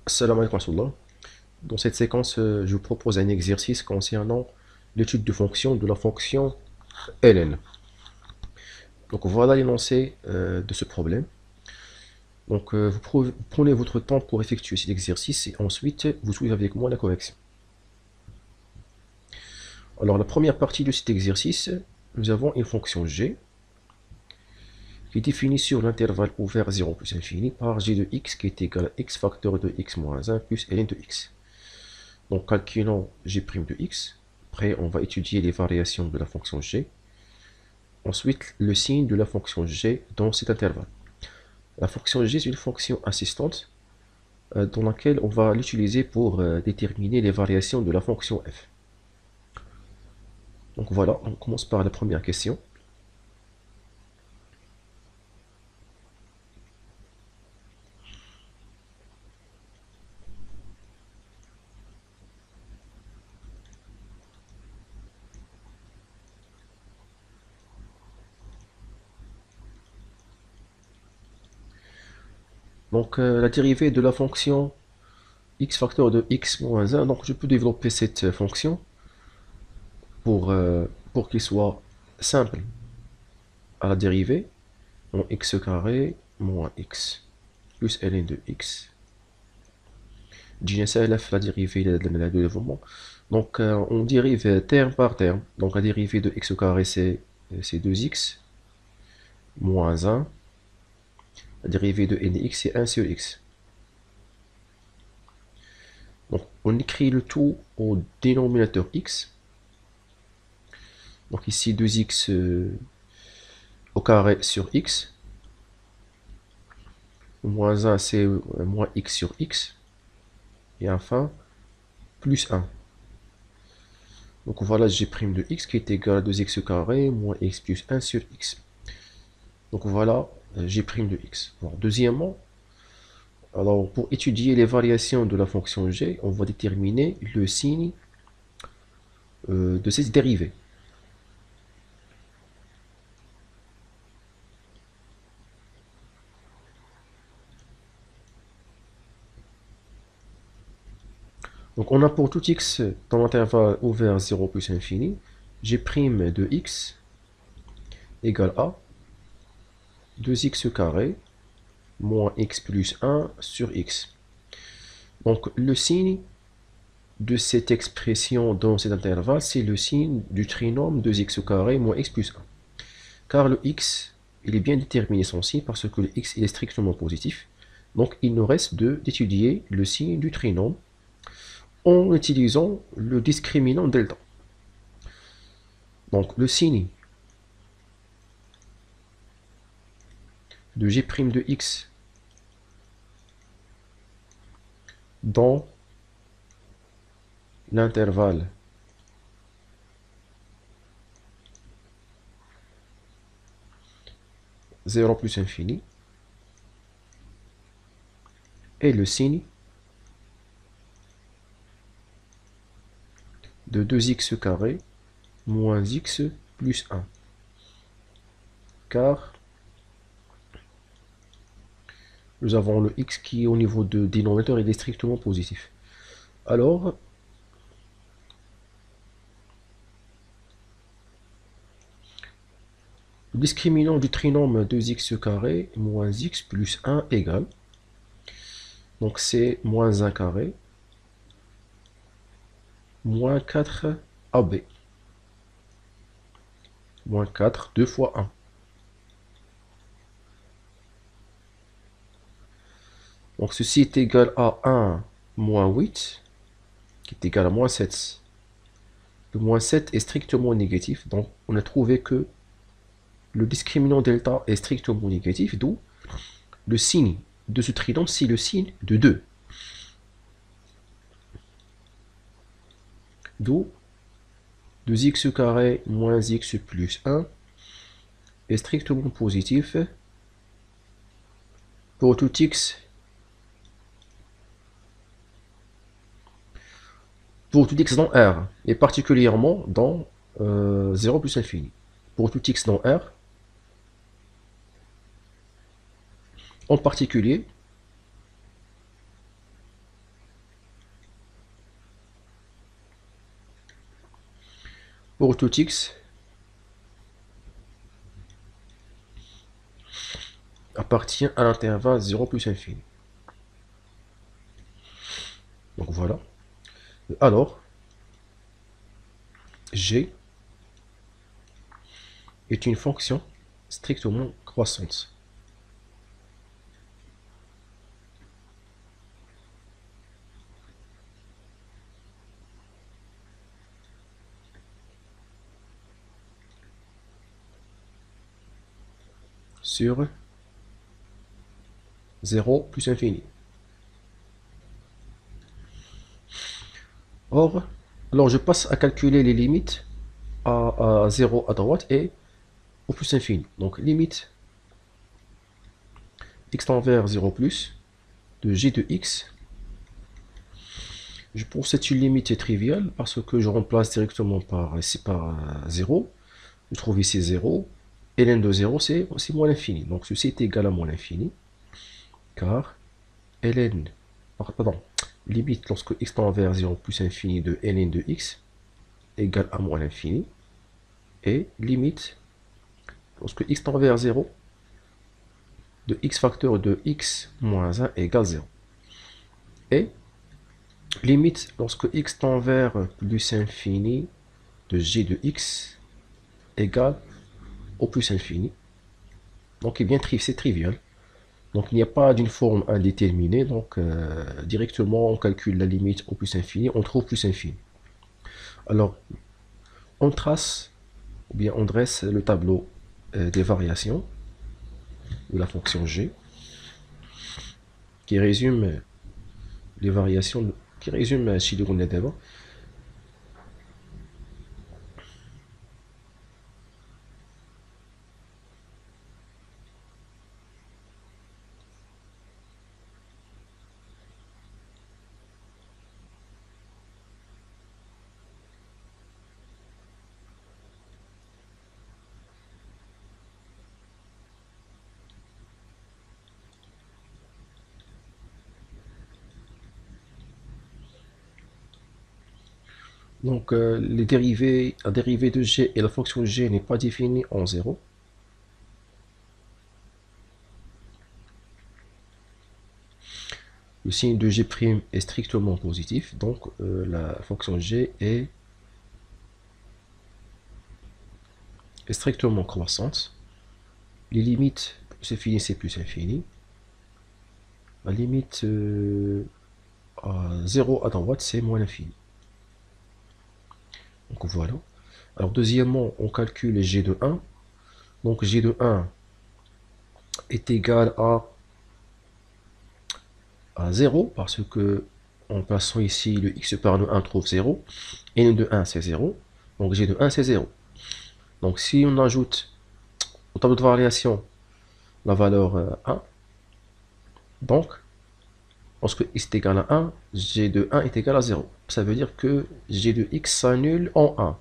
Salam alaikum wa rahmatullah. Dans cette séquence, je vous propose un exercice concernant l'étude de fonction de la fonction ln. Donc voilà l'énoncé de ce problème. Donc vous prenez votre temps pour effectuer cet exercice et ensuite vous suivez avec moi la correction. Alors la première partie de cet exercice, nous avons une fonction g qui est définie sur l'intervalle ouvert 0 plus infini par g de x qui est égal à x facteur de x moins 1 plus ln de x. Donc calculons g' de x. Après, on va étudier les variations de la fonction g. Ensuite, le signe de la fonction g dans cet intervalle. La fonction g est une fonction assistante dans laquelle on va l'utiliser pour déterminer les variations de la fonction f. Donc voilà, on commence par la première question. Donc la dérivée de la fonction x facteur de x moins 1, donc je peux développer cette fonction pour qu'il soit simple à la dérivée, en x carré moins x plus ln de x. GNSLF, la dérivée de développement. Donc on dérive terme par terme. Donc la dérivée de x carré c'est 2x moins 1. La dérivée de n de x c'est 1 sur x. Donc on écrit le tout au dénominateur x. Donc ici 2x au carré sur x. Moins 1 c'est moins x sur x. Et enfin plus 1. Donc voilà g' de x qui est égal à 2x carré moins x plus 1 sur x. Donc voilà g' de x. Bon, deuxièmement, alors pour étudier les variations de la fonction g, on va déterminer le signe de cette dérivée. Donc on a pour tout x dans l'intervalle ouvert 0 plus infini, g' de x égale à 2x carré moins x plus 1 sur x. Donc le signe de cette expression dans cet intervalle, c'est le signe du trinôme 2x carré moins x plus 1. Car le x, il est bien déterminé son signe parce que le x il est strictement positif. Donc il nous reste d'étudier le signe du trinôme en utilisant le discriminant delta. Donc le signe de g' de x dans l'intervalle zéro plus infini est le signe de 2x carré moins x plus 1. Car nous avons le x qui au niveau de dénominateur il est strictement positif. Alors, le discriminant du trinôme 2x carré moins x plus 1 égale, donc c'est moins 1 carré moins 4 AB. Moins 4, 2 fois 1. Donc ceci est égal à 1 moins 8, qui est égal à moins 7. Le moins 7 est strictement négatif, donc on a trouvé que le discriminant delta est strictement négatif, d'où le signe de ce trinôme, c'est le signe de 2. D'où 2x carré moins x plus 1 est strictement positif pour tout x dans R, et particulièrement dans 0 plus infini. Pour tout x dans R, en particulier, pour tout x appartient à l'intervalle 0 plus infini. Donc voilà. Alors, g est une fonction strictement croissante. Sur 0 plus infini. Or, alors je passe à calculer les limites à 0 à droite et au plus infini. Donc limite x tend vers 0 plus de g de x. Je pense que c'est une limite triviale parce que je remplace directement par 0. Je trouve ici 0. Et ln de 0 c'est aussi moins l'infini. Donc ceci est égal à moins l'infini. Car ln, pardon, limite lorsque x tend vers 0 plus infini de ln de x égale à moins l'infini. Et limite lorsque x tend vers 0 de x facteur de x moins 1 égale 0. Et limite lorsque x tend vers plus infini de g de x égale au plus infini. Donc eh bien c'est trivial. Donc il n'y a pas d'une forme indéterminée. Donc directement on calcule la limite au plus infini, on trouve plus infini. Alors on trace ou bien on dresse le tableau des variations de la fonction g qui résume les variations qui résume Shidogun Nedeva. Donc la dérivée de g et la fonction g n'est pas définie en 0. Le signe de g' est strictement positif, donc la fonction g est strictement croissante. Les limites, c'est fini, c'est plus infini. La limite à 0 à droite, c'est moins l'infini. Donc voilà. Alors deuxièmement, on calcule g de 1. Donc g de 1 est égal à 0 parce que en passant ici le x par le 1 trouve 0 et le de 1 c'est 0. Donc g de 1 c'est 0. Donc si on ajoute au tableau de variation la valeur 1, donc lorsque x est égal à 1, g de 1 est égal à 0. Ça veut dire que g de x s'annule en 1.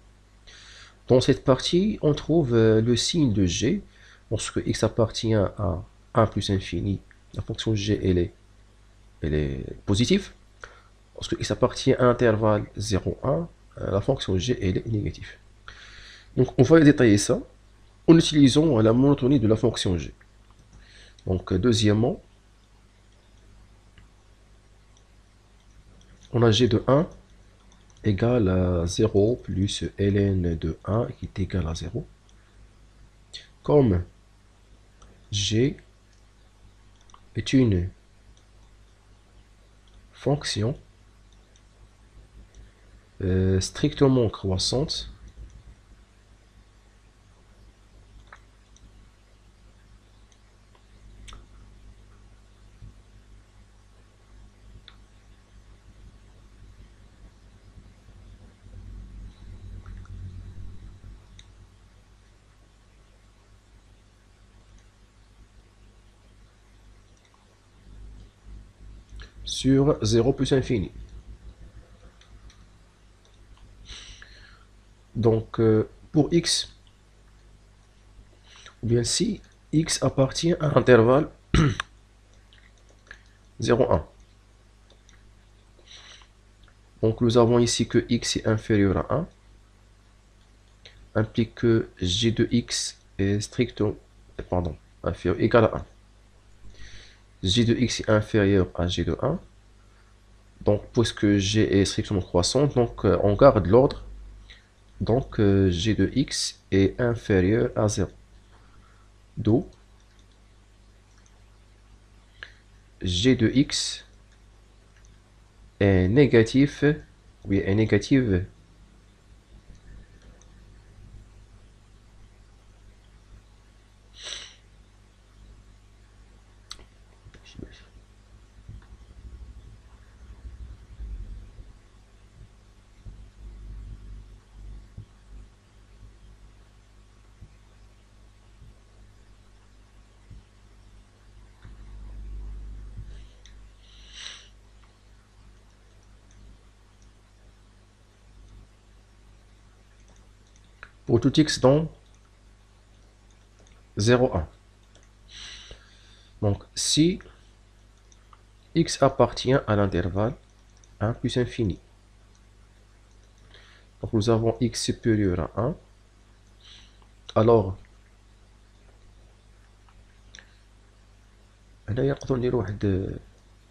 Dans cette partie, on trouve le signe de g. Lorsque x appartient à 1 plus infini, la fonction g elle est positive. Lorsque x appartient à l'intervalle 0, 1, la fonction g elle est négative. Donc on va détailler ça en utilisant la monotonie de la fonction g. Donc deuxièmement, on a g de 1 égale à 0 plus ln de 1 qui est égal à 0. Comme g est une fonction strictement croissante, sur 0 plus infini. Donc pour x, ou bien si x appartient à l'intervalle 0, 1. Donc nous avons ici que x est inférieur à 1. implique que g de x est inférieur, égal à 1. G de x est inférieur à g de 1. Donc, puisque g est strictement croissant, donc on garde l'ordre. Donc, g de x est inférieur à 0. D'où g de x est négatif, oui, est négative pour tout x dans 0, 1. Donc, si x appartient à l'intervalle 1 plus infini, donc nous avons x supérieur à 1, alors هنايا نقدروا نديرو واحد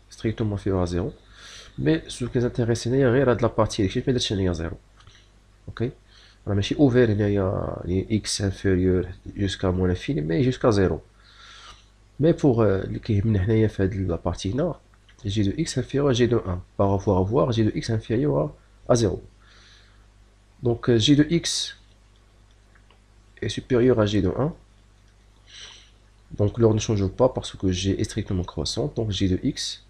strictement inférieur à 0, mais ce qui nous intéresse هنايا غير هاد لابارتي هاديك ما درتش هنايا 0. اوكي راه ماشي اوفير هنايا x inférieur jusqu'à moins l'infini mais jusqu'à 0. Mais pour اللي كيهمنا هنايا في هاد لابارتي هنا g de x inférieur à g de 1 par rapport à voir g de x inférieur à 0. Donc g de x est supérieur à g de 1. Donc l'ordre ne change pas parce que g est strictement croissant. Donc g de x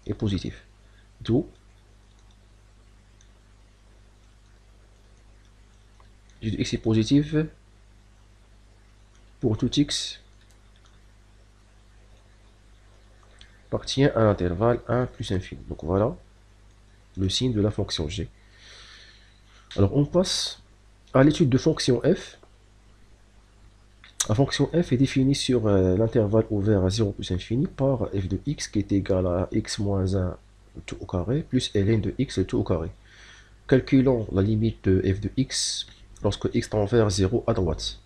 est positif. D'où g de x est positif pour tout x appartient à l'intervalle 1 plus infini. Donc voilà le signe de la fonction g. Alors on passe à l'étude de fonction f. La fonction f est définie sur l'intervalle ouvert à 0 plus infini par f de x qui est égal à x moins 1 tout au carré plus ln de x tout au carré. Calculons la limite de f de x lorsque x tend vers 0 à droite.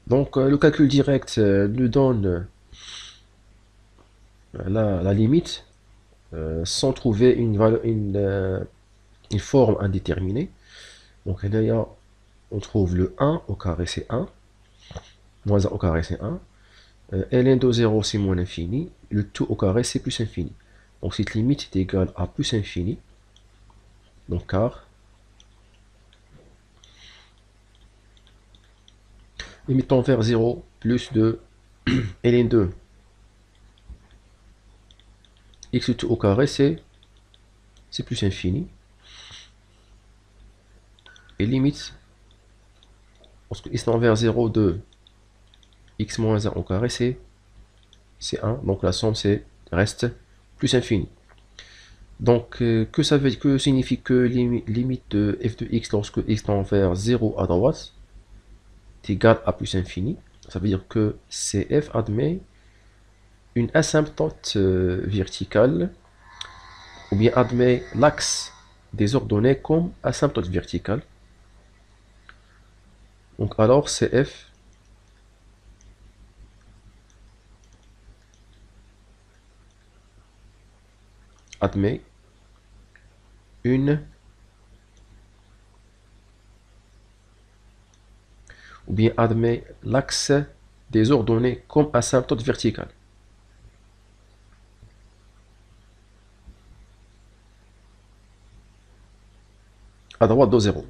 Donc le calcul direct nous donne la limite sans trouver une forme indéterminée. Donc là, on trouve le 1 au carré c'est 1, moins 1 au carré c'est 1, ln de 0 c'est moins l'infini, le tout au carré c'est plus infini. Donc cette limite est égale à plus infini, donc car limite tend vers 0 plus de ln2 x tout au carré c'est plus infini, et limite lorsque x tend vers 0 de x moins 1 au carré c'est 1, donc la somme reste plus infini. Donc que signifie que limite de f de x lorsque x tend vers 0 à droite est égal à plus infini? Ça veut dire que CF admet une asymptote verticale, ou bien admet l'axe des ordonnées comme asymptote verticale. Donc alors CF admet une ou bien admet l'axe des ordonnées comme asymptote verticale. À droite de 0.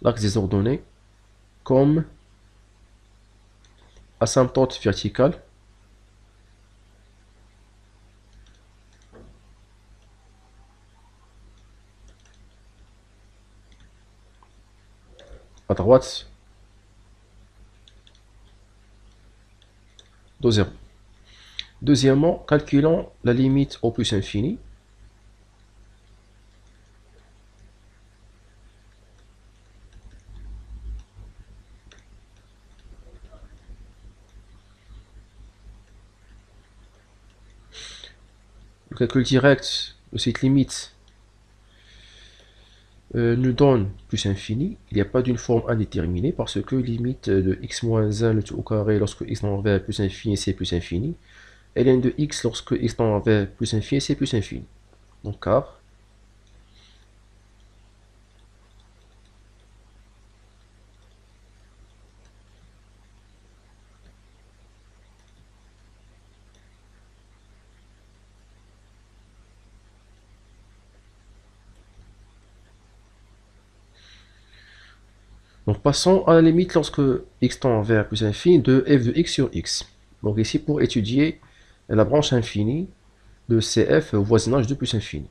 L'axe des ordonnées comme asymptote verticale droite de 0. Deuxièmement, calculons la limite au plus infini. Le calcul direct de cette limite nous donne plus infini. Il n'y a pas d'une forme indéterminée parce que limite de x moins 1 le tout au carré lorsque x tend vers plus infini, c'est plus infini. Et ln de x lorsque x tend vers plus infini, c'est plus infini. Donc car donc passons à la limite lorsque x tend vers plus infini de f de x sur x. Donc ici pour étudier la branche infinie de cf au voisinage de plus infini.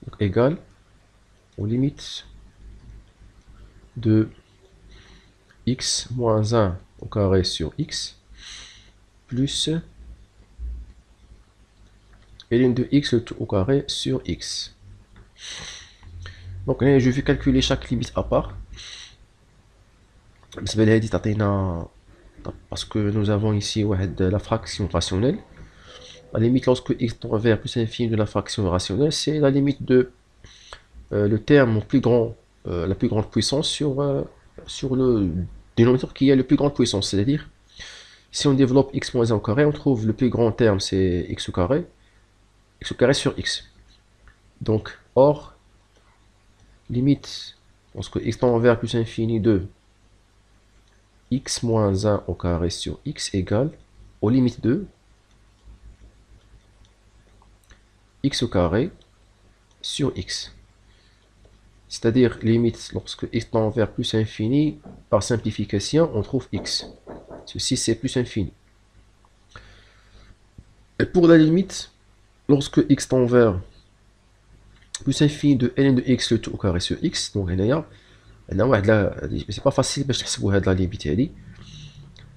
Donc égal aux limites de x moins 1 au carré sur x plus ln de x le tout au carré sur x. Donc je vais calculer chaque limite à part. Parce que nous avons ici la fraction rationnelle. La limite lorsque x tend vers plus infini de la fraction rationnelle, c'est la limite de le terme plus grand, la plus grande puissance sur le dénominateur qui a le plus grande puissance. C'est-à-dire, si on développe x moins 1 au carré, on trouve le plus grand terme, c'est x au carré sur x. Donc, or, limite, lorsque x tend vers plus infini de x moins 1 au carré sur x égale aux limites de x au carré sur x. C'est-à-dire, limite, lorsque x tend vers plus infini, par simplification, on trouve x. Ceci, c'est plus infini. Et pour la limite, lorsque x tend vers plus infini de ln de x le tout au carré sur x, donc c'est pas facile باش نحسبوا هاد la limite هادي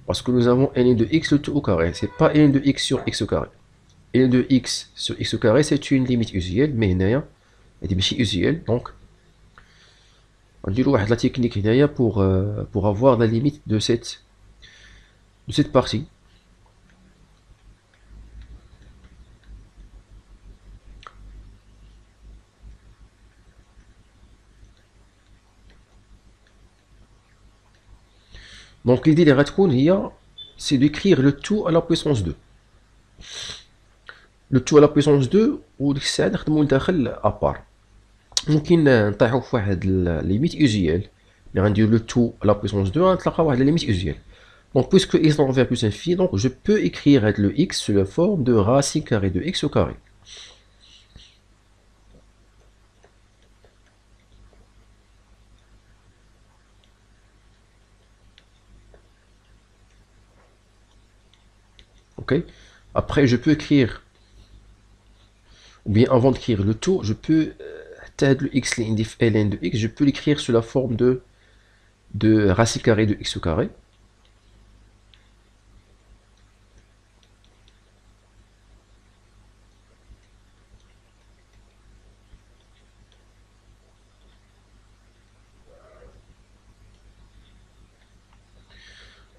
parce que nous avons ln de x le tout au carré, c'est pas ln de x sur x au carré. ln de x sur x au carré, c'est une limite usuelle, mais هنايا هادي ماشي usuelle, donc نديرو واحد la technique هنايا pour avoir la limite de cette partie. Donc l'idée اللي غتكون هي c'est d'écrire le tout à la puissance 2. Le tout à la puissance 2 وديك الساعه نخدمو لداخل ابار. ممكن نطيحو في واحد ليميت usuel اللي غندير le tout à la puissance 2 غنتلقى واحد la limite usuelle. Donc puisque x tend vers plus infini, donc je peux écrire le x sous la forme de racine carrée de x au carré. Ok. Après, je peux écrire, ou bien avant d'écrire le tout, je peux le x ln de x, je peux l'écrire sous la forme de racine carrée de x au carré.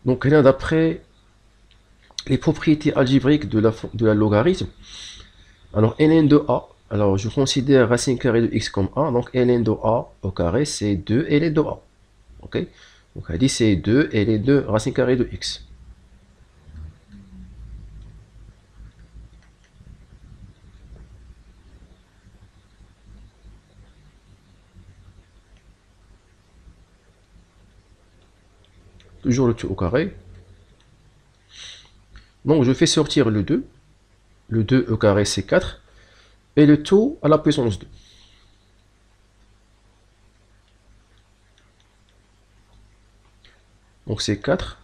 Donc là, d'après les propriétés algébriques de la logarithme, alors ln de a, alors je considère racine carrée de x comme a, donc ln de a au carré c'est 2 ln de a. Ok, donc elle dit c'est 2 ln de racine carrée de x. Toujours le tout au carré. Donc je fais sortir le 2. Le 2 au carré c'est 4. Et le tout à la puissance 2. Donc c'est 4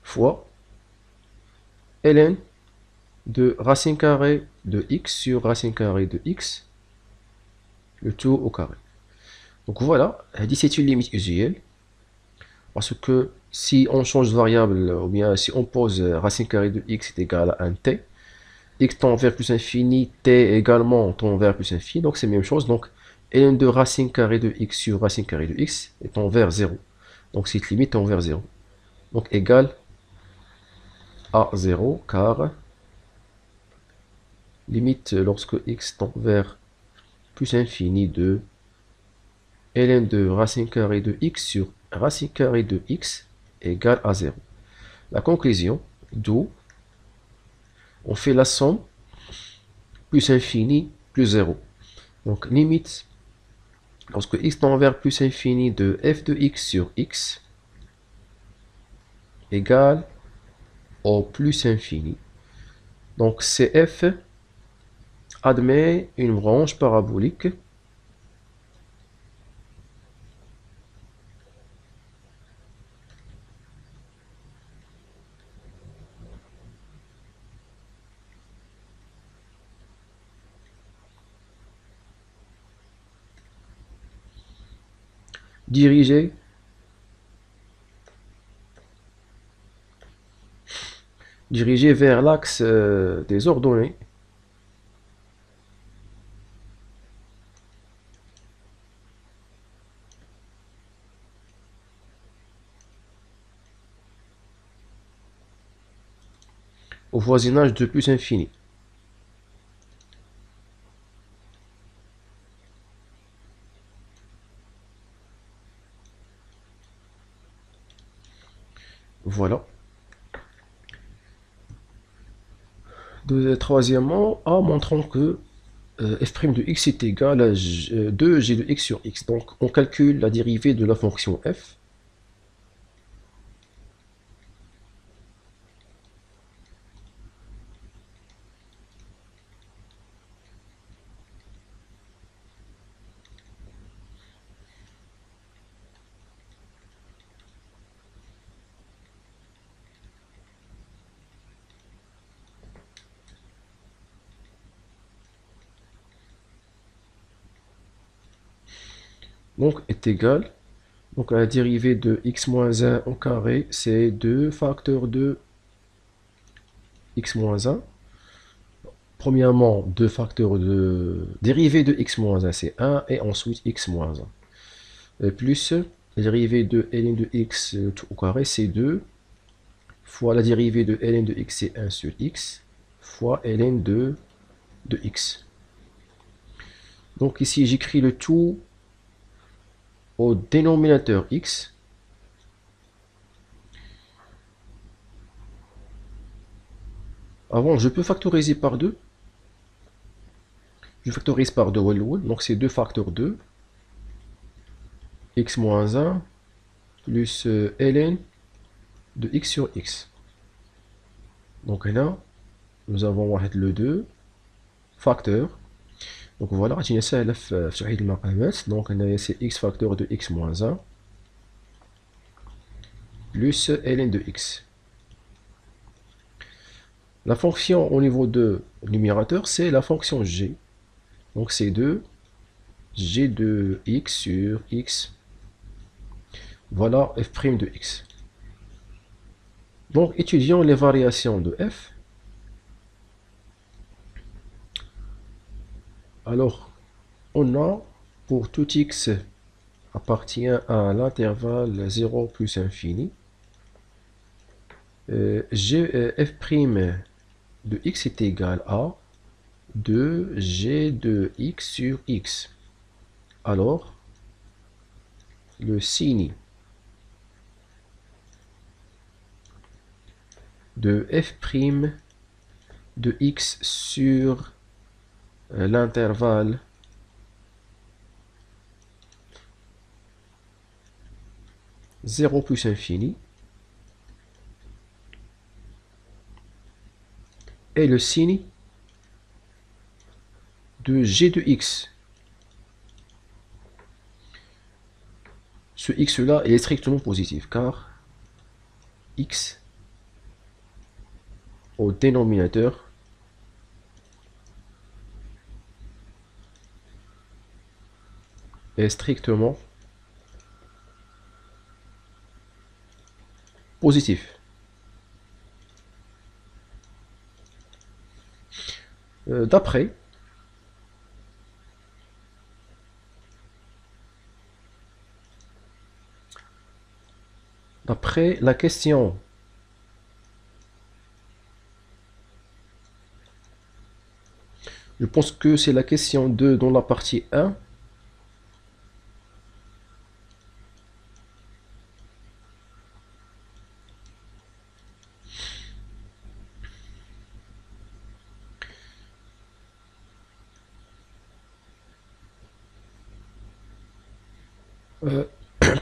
fois ln de racine carrée de x sur racine carrée de x, le tout au carré. Donc voilà, c'est une limite usuelle, parce que si on change de variable, ou bien si on pose racine carrée de x est égal à un t, x tend vers plus infini, t également tend vers plus infini, donc c'est la même chose. Donc ln de racine carrée de x sur racine carrée de x est envers 0. Donc cette limite est envers 0. Donc égale à 0, car limite lorsque x tend vers plus infini de ln de racine carrée de x sur racine carrée de x égale à 0. La conclusion, d'où on fait la somme plus infini plus 0. Donc limite, lorsque x tend vers plus infini de f de x sur x égale au plus infini. Donc CF admet une branche parabolique dirigée vers l'axe des ordonnées au voisinage de plus infini. Voilà. Troisièmement, A montrant que f' de x est égal à 2g de x sur x. Donc on calcule la dérivée de la fonction f. Donc est égal, donc la dérivée de x moins 1 au carré, c'est 2 facteurs de x moins 1. Premièrement, 2 facteurs de dérivée de x moins 1, c'est 1, et ensuite x moins 1. Et plus la dérivée de ln de x tout au carré, c'est 2, fois la dérivée de ln de x, c'est 1 sur x, fois ln de x. Donc ici, j'écris le tout au dénominateur x. Avant, je peux factoriser par 2. Je factorise par 2, donc c'est 2 facteurs 2. X moins 1 plus ln de x sur x. Donc là, nous avons le 2 facteur. Donc voilà, c'est donc c'est x facteur de x moins 1 plus ln de x. La fonction au niveau de numérateur, c'est la fonction g. Donc c'est 2 g de x sur x. Voilà f' de x. Donc étudions les variations de f. Alors, on a pour tout x appartient à l'intervalle 0 plus infini, f' de x est égal à 2g de x sur x. Alors, le signe de f' de x sur l'intervalle zéro plus infini est le signe de g de x. Ce x là est strictement positif car x au dénominateur est strictement positif. D'après la question je pense que c'est la question 2 dans la partie 1.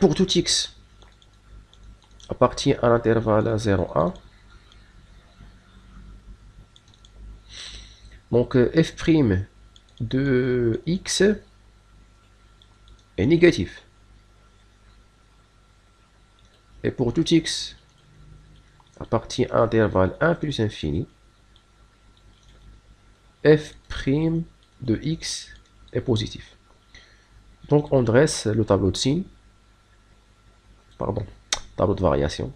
Pour tout x appartient à l'intervalle 0,1. Donc f' de x est négatif. Et pour tout x appartient à l'intervalle 1 plus infini, f' de x est positif. Donc on dresse le tableau de signes, pardon, tableau de variation.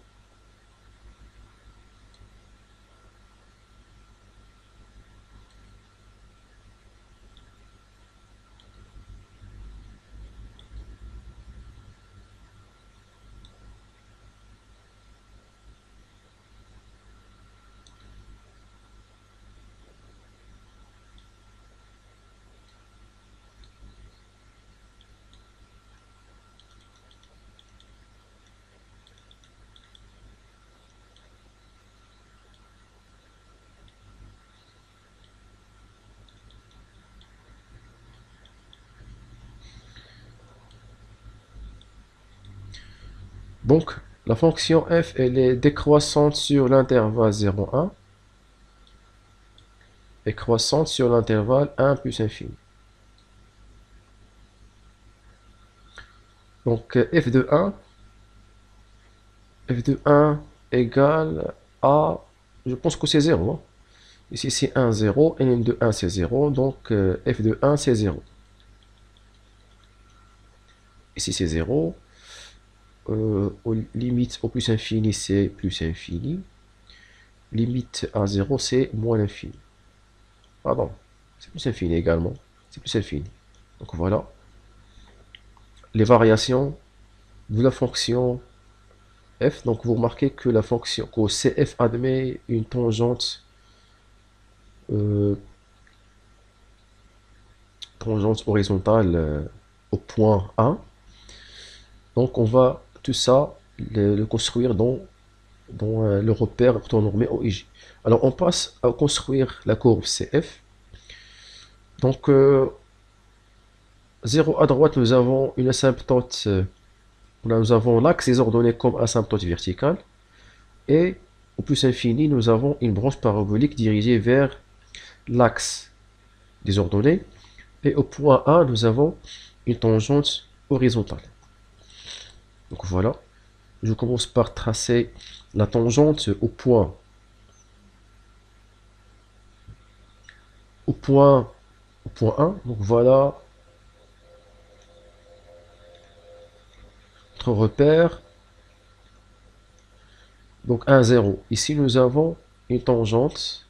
Donc, la fonction f, elle est décroissante sur l'intervalle 0,1 et croissante sur l'intervalle 1 plus infini. Donc, f de 1 égale à, je pense que c'est 0. Hein. Ici, c'est 1, 0, et n de 1, c'est 0, donc f de 1, c'est 0. Ici, c'est 0. Aux limites au plus infini, c'est plus infini. Limite à 0, c'est moins l'infini. Pardon, c'est plus infini également. C'est plus infini. Donc voilà les variations de la fonction f. Donc vous remarquez que la fonction que cf admet une tangente horizontale au point A. Donc on va tout ça le construire dans le repère orthonormé OIJ. Alors on passe à construire la courbe CF. Donc 0 à droite, nous avons une asymptote, nous avons l'axe des ordonnées comme asymptote verticale. Et au plus infini, nous avons une branche parabolique dirigée vers l'axe des ordonnées. Et au point A, nous avons une tangente horizontale. Donc voilà, je commence par tracer la tangente au point 1. Donc voilà notre repère. Donc 1, 0. Ici, nous avons une tangente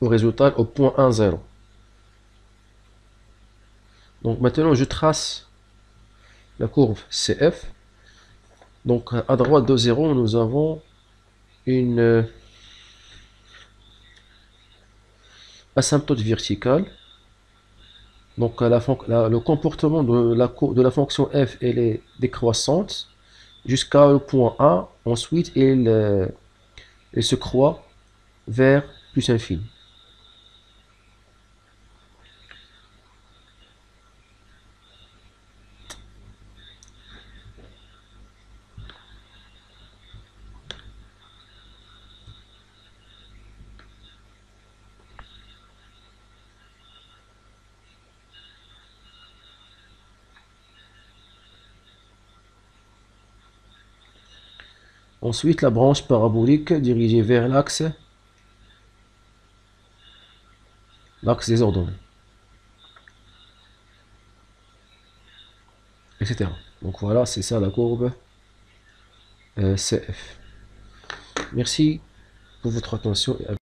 horizontale au point 1, 0. Donc maintenant, je trace la courbe CF. Donc à droite de 0, nous avons une asymptote verticale. Donc le comportement de la fonction f, elle est décroissante jusqu'à le point A. Ensuite, elle se croît vers plus infini. Ensuite, la branche parabolique dirigée vers l'axe l'axe des ordonnées, etc. Donc voilà, c'est ça la courbe CF. Merci pour votre attention et à